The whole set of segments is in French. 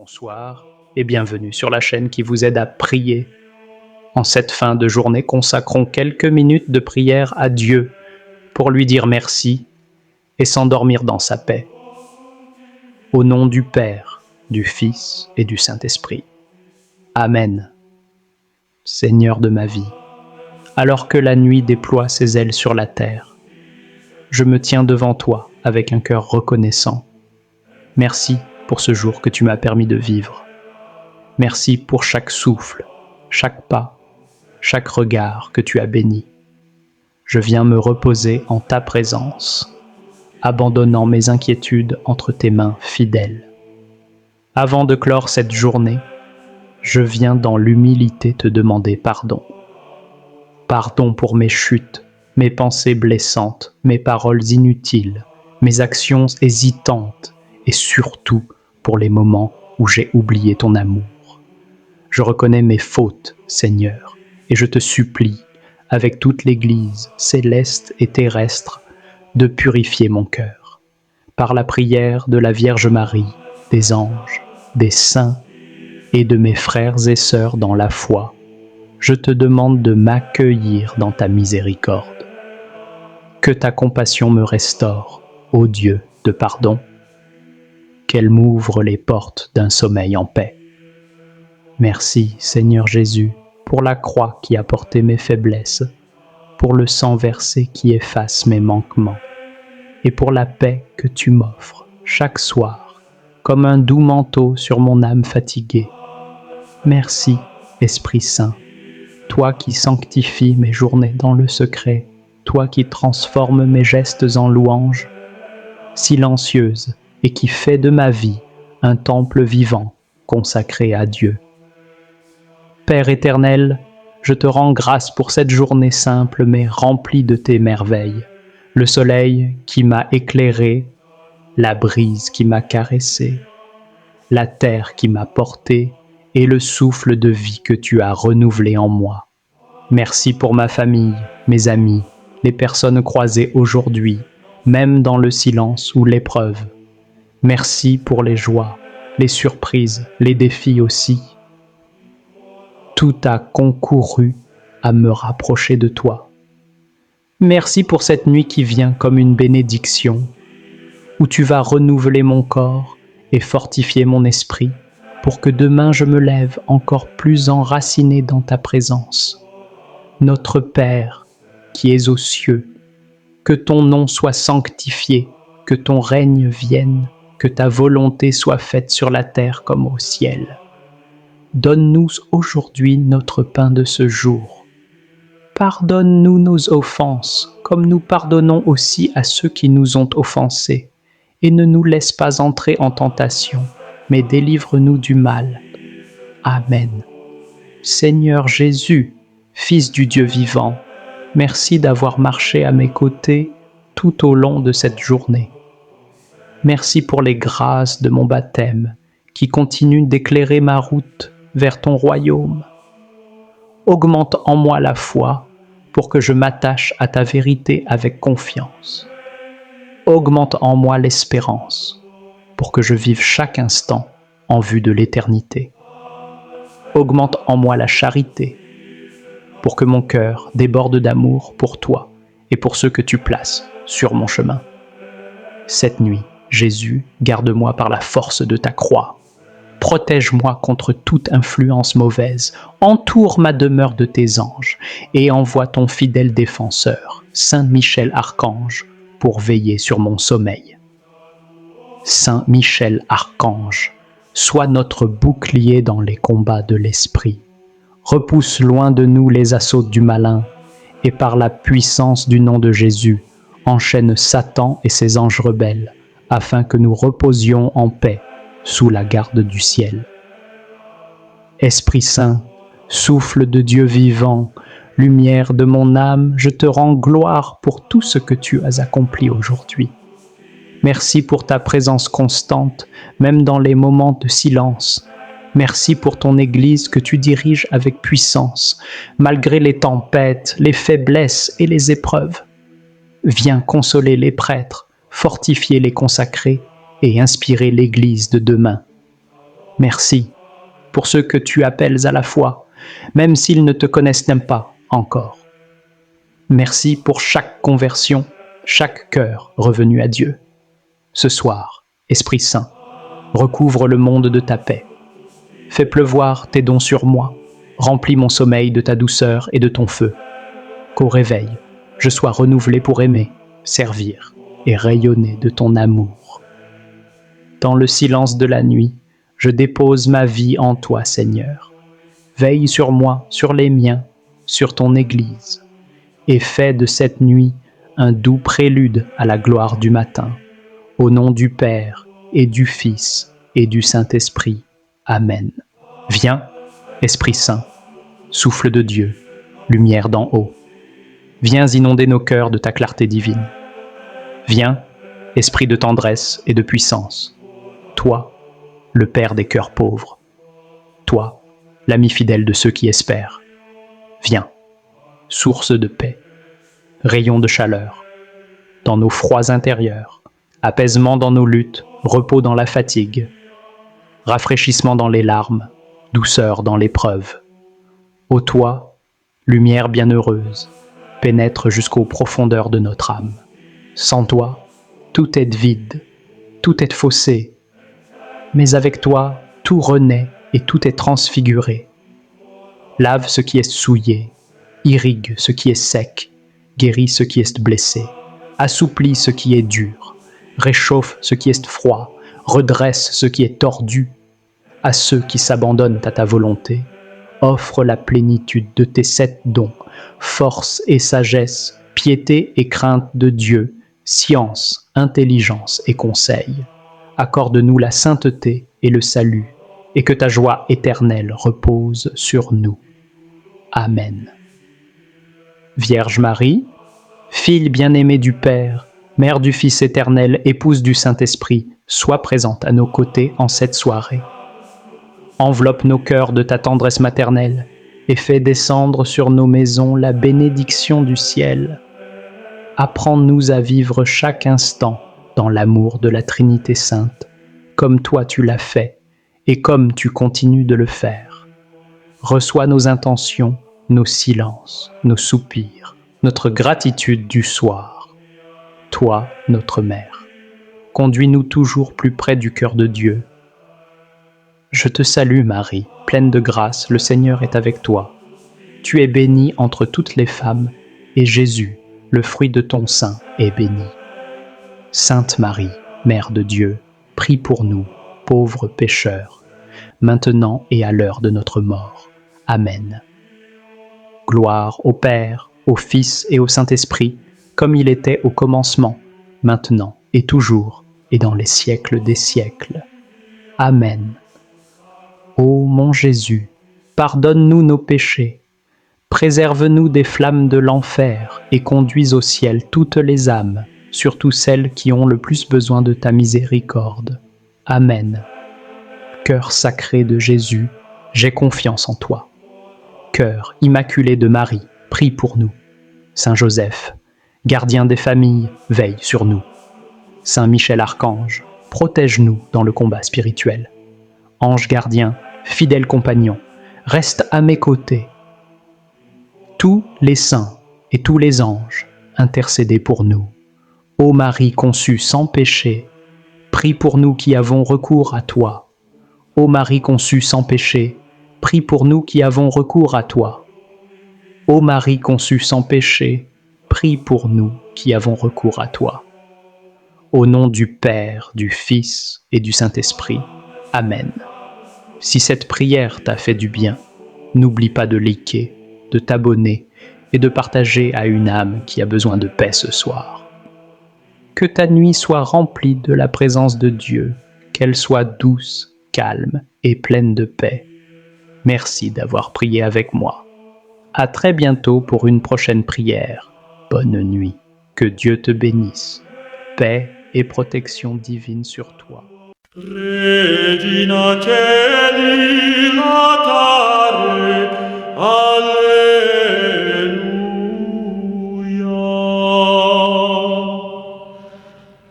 Bonsoir et bienvenue sur la chaîne qui vous aide à prier. En cette fin de journée, consacrons quelques minutes de prière à Dieu pour lui dire merci et s'endormir dans sa paix. Au nom du Père, du Fils et du Saint-Esprit. Amen. Seigneur de ma vie, alors que la nuit déploie ses ailes sur la terre, je me tiens devant toi avec un cœur reconnaissant. Merci pour ce jour que tu m'as permis de vivre. Merci pour chaque souffle, chaque pas, chaque regard que tu as béni. Je viens me reposer en ta présence, abandonnant mes inquiétudes entre tes mains fidèles. Avant de clore cette journée, je viens dans l'humilité te demander pardon. Pardon pour mes chutes, mes pensées blessantes, mes paroles inutiles, mes actions hésitantes et surtout pour les moments où j'ai oublié ton amour. Je reconnais mes fautes, Seigneur, et je te supplie, avec toute l'Église céleste et terrestre, de purifier mon cœur. Par la prière de la Vierge Marie, des anges, des saints et de mes frères et sœurs dans la foi, je te demande de m'accueillir dans ta miséricorde. Que ta compassion me restaure, ô Dieu de pardon, qu'elle m'ouvre les portes d'un sommeil en paix. Merci, Seigneur Jésus, pour la croix qui a porté mes faiblesses, pour le sang versé qui efface mes manquements, et pour la paix que tu m'offres chaque soir, comme un doux manteau sur mon âme fatiguée. Merci, Esprit Saint, toi qui sanctifies mes journées dans le secret, toi qui transformes mes gestes en louanges, silencieuse et qui fais de ma vie un temple vivant consacré à Dieu. Père éternel, je te rends grâce pour cette journée simple mais remplie de tes merveilles. Le soleil qui m'a éclairé, la brise qui m'a caressé, la terre qui m'a porté et le souffle de vie que tu as renouvelé en moi. Merci pour ma famille, mes amis, les personnes croisées aujourd'hui, même dans le silence ou l'épreuve. Merci pour les joies, les surprises, les défis aussi. Tout a concouru à me rapprocher de toi. Merci pour cette nuit qui vient comme une bénédiction, où tu vas renouveler mon corps et fortifier mon esprit, pour que demain je me lève encore plus enraciné dans ta présence. Notre Père, qui es aux cieux, que ton nom soit sanctifié, que ton règne vienne, que ta volonté soit faite sur la terre comme au ciel. Donne-nous aujourd'hui notre pain de ce jour. Pardonne-nous nos offenses, comme nous pardonnons aussi à ceux qui nous ont offensés. Et ne nous laisse pas entrer en tentation, mais délivre-nous du mal. Amen. Seigneur Jésus, Fils du Dieu vivant, merci d'avoir marché à mes côtés tout au long de cette journée. Merci pour les grâces de mon baptême, qui continuent d'éclairer ma route vers ton royaume. Augmente en moi la foi pour que je m'attache à ta vérité avec confiance. Augmente en moi l'espérance pour que je vive chaque instant en vue de l'éternité. Augmente en moi la charité pour que mon cœur déborde d'amour pour toi et pour ceux que tu places sur mon chemin. Cette nuit, Jésus, garde-moi par la force de ta croix. Protège-moi contre toute influence mauvaise, entoure ma demeure de tes anges et envoie ton fidèle défenseur, Saint Michel Archange, pour veiller sur mon sommeil. Saint Michel Archange, sois notre bouclier dans les combats de l'esprit. Repousse loin de nous les assauts du malin et par la puissance du nom de Jésus, enchaîne Satan et ses anges rebelles afin que nous reposions en paix sous la garde du ciel. Esprit Saint, souffle de Dieu vivant, lumière de mon âme, je te rends gloire pour tout ce que tu as accompli aujourd'hui. Merci pour ta présence constante, même dans les moments de silence. Merci pour ton Église que tu diriges avec puissance, malgré les tempêtes, les faiblesses et les épreuves. Viens consoler les prêtres, fortifier les consacrés et inspirer l'Église de demain. Merci pour ceux que tu appelles à la foi, même s'ils ne te connaissent même pas encore. Merci pour chaque conversion, chaque cœur revenu à Dieu. Ce soir, Esprit Saint, recouvre le monde de ta paix. Fais pleuvoir tes dons sur moi, remplis mon sommeil de ta douceur et de ton feu. Qu'au réveil, je sois renouvelé pour aimer, servir et rayonner de ton amour. Dans le silence de la nuit, je dépose ma vie en toi, Seigneur. Veille sur moi, sur les miens, sur ton Église, et fais de cette nuit un doux prélude à la gloire du matin. Au nom du Père et du Fils et du Saint-Esprit. Amen. Viens, Esprit Saint, souffle de Dieu, lumière d'en haut. Viens inonder nos cœurs de ta clarté divine. Viens, Esprit de tendresse et de puissance. Toi, le Père des cœurs pauvres. Toi, l'ami fidèle de ceux qui espèrent. Viens, source de paix, rayon de chaleur, dans nos froids intérieurs, apaisement dans nos luttes, repos dans la fatigue, rafraîchissement dans les larmes, douceur dans l'épreuve. Ô toi, lumière bienheureuse, pénètre jusqu'aux profondeurs de notre âme. Sans toi, tout est vide, tout est faussé, mais avec toi, tout renaît et tout est transfiguré. Lave ce qui est souillé, irrigue ce qui est sec, guéris ce qui est blessé, assouplis ce qui est dur, réchauffe ce qui est froid, redresse ce qui est tordu. À ceux qui s'abandonnent à ta volonté, offre la plénitude de tes 7 dons, force et sagesse, piété et crainte de Dieu, science, intelligence et conseil. Accorde-nous la sainteté et le salut, et que ta joie éternelle repose sur nous. Amen. Vierge Marie, fille bien-aimée du Père, mère du Fils éternel, épouse du Saint-Esprit, sois présente à nos côtés en cette soirée. Enveloppe nos cœurs de ta tendresse maternelle et fais descendre sur nos maisons la bénédiction du ciel. Apprends-nous à vivre chaque instant dans l'amour de la Trinité Sainte, comme toi tu l'as fait et comme tu continues de le faire. Reçois nos intentions, nos silences, nos soupirs, notre gratitude du soir. Toi, notre Mère, conduis-nous toujours plus près du cœur de Dieu. Je te salue Marie, pleine de grâce, le Seigneur est avec toi. Tu es bénie entre toutes les femmes, et Jésus, le fruit de ton sein, est béni. Sainte Marie, Mère de Dieu, prie pour nous, pauvres pécheurs, maintenant et à l'heure de notre mort. Amen. Gloire au Père, au Fils et au Saint-Esprit, comme il était au commencement, maintenant et toujours, et dans les siècles des siècles. Amen. Ô mon Jésus, pardonne-nous nos péchés, préserve-nous des flammes de l'enfer et conduis au ciel toutes les âmes, surtout celles qui ont le plus besoin de ta miséricorde. Amen. Cœur sacré de Jésus, j'ai confiance en toi. Cœur immaculé de Marie, prie pour nous. Saint Joseph, gardien des familles, veille sur nous. Saint Michel Archange, protège-nous dans le combat spirituel. Ange gardien, fidèle compagnon, reste à mes côtés. Tous les saints et tous les anges, intercédez pour nous. Ô Marie conçue sans péché, prie pour nous qui avons recours à toi. Ô Marie conçue sans péché, prie pour nous qui avons recours à toi. Ô Marie conçue sans péché, prie pour nous qui avons recours à toi. Au nom du Père, du Fils et du Saint-Esprit. Amen. Si cette prière t'a fait du bien, n'oublie pas de liker, de t'abonner et de partager à une âme qui a besoin de paix ce soir. Que ta nuit soit remplie de la présence de Dieu, qu'elle soit douce, calme et pleine de paix. Merci d'avoir prié avec moi. À très bientôt pour une prochaine prière. Bonne nuit. Que Dieu te bénisse. Paix et protection divine sur toi. Regina Celi latare, Alleluia.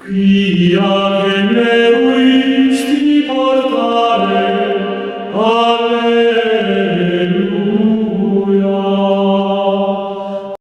Quia generuisti portare, Alleluia.